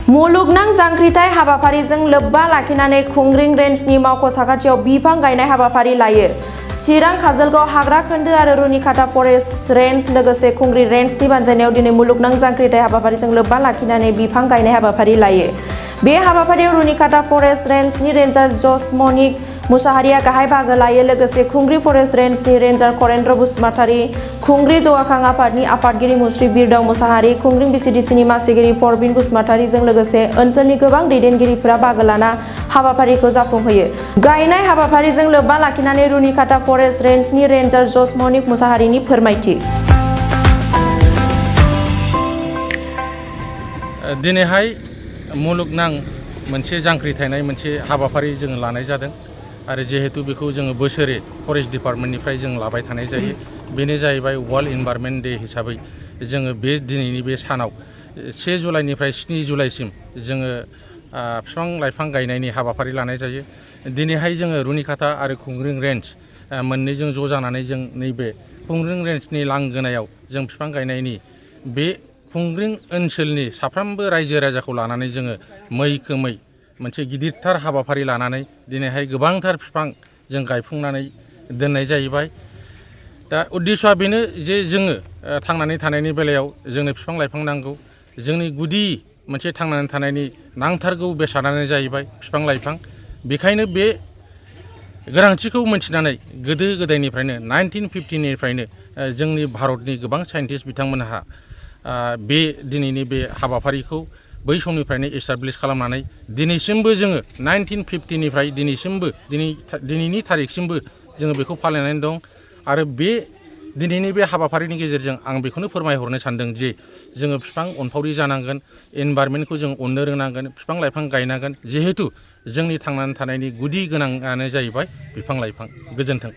मुलुगनां जांख्रिथाय हाबाफारिजों लोब्बा लाखिनानै खुंग्रिं रेन्जनि मावख' साखाथियाव बिफां गायनाय हाबाफारि लायो। चिरां काजलगाव हाग्रा खोन्दो आरो रुनिखाता फरेस्ट रेन्ज लोगोसे खुंग्रिं रेन्जनि बानजायनायाव दिनै मुलुगनां जांख्रिथाय हाबाफारिजों लोब्बा लाखिनानै बिफां गायनाय हाबाफारि लायो। बे हाबाफारियाव रुनिखाता फरेस्ट रेन्जनि रेन्जार जसमनिक मुसाहारिया गाहाय बाहागो लायो। लोगोसे खुंग्रि फरेस्ट रेन्जनि रेन्जार करेन्द्र बसुमतारी, खुंग्रि जौगाखां आफादनि आफादगिरि मुस्रि बिरदाव मुसाहारि, खुंग्रिं बिसिडिसिनि मासिगिरि परबिन बसुमतारीजों लोगोसे ओनसोलनि गोबां दैदेनगिरिफोरा बाहागो लाना हाबाफारिखौ जाफुंहोयो। गायनाय हाबाफारिजों लोब्बा लाखिनानै रुनिखाता फरेस्ट रेन्जनि रेन्जार जसमनिक मुसाहारिनि फोरमायथि। दिनैहाय मुलुगनां मोनसे जांख्रिथायनाय मोनसे हाबाफारि जोङो लानाय जादों आरो जिहेतु बेखौ जोङो बोसोरे फरेस्ट डिपार्टमेन्टनिफ्राय जों लाबाय थानाय जायो। बेनो जाहैबाय वर्ल्ड इनभाइरनमेन्ट डे हिसाबै जोङो बे दिनैनि बे सानाव 1 जुलाइनिफ्राय 7 जुलाइसिम जोङो बिफां लाइफां गायनायनि हाबाफारि लानाय जायो। दिनैहाय जोङो रुनिखाता आरो खुंग्रिं रेन्ज मोननैजों ज' जानानै जों नैबे खुंग्रिं रेन्जनि लांगोनायाव जों बिफां गायनायनि बे खुंग्रिं ओनसोलनि साफ्रोमबो रायजो राजाखौ लानानै जोङो मैखोमै मोनसे गिदिरथार हाबाफारि लानानै दिनैहाय गोबांथार बिफां जों गायफुंनानै दोननाय जाहैबाय। दा उद्देश्यआ बेनो जे जोङो थांनानै थानायनि बेलायाव जोंनो बिफां लाइफां नांगौ। जोंनि गुदि मोनसे थांनानै थानायनि नांथारगौ बेसादानो जाहैबाय बिफां लाइफां। बेखायनो बे गोनांथिखौ मोनथिनानै गोदो गोदायनिफ्रायनो 1950निफ्रायनो जोंनि भारतनि गोबां साइन्टिस्ट बिथांमोनहा बे दिनैनि बे हाबाफारिखौ बै समनिफ्रायनो एस्टाब्लिश खालामनानै दिनैसिमबो जोङो 1950निफ्राय दिनैनि थारिखसिमबो जोङो बेखौ फालिनानै दं। आरो बे दिनैनि बे हाबाफारिनि गेजेरजों आं बेखौनो फोरमायहरनो सानदों जे जोङो बिफां अनफावरि जानांगोन, इनभाइरनमेन्टखौ जों अननो रोंनांगोन, बिफां लाइफां गायनांगोन। जिहेतु जोंनि थांनानै थानायनि गुदि गोनाङानो जाहैबाय बिफां लाइफां। गोजोन्थों।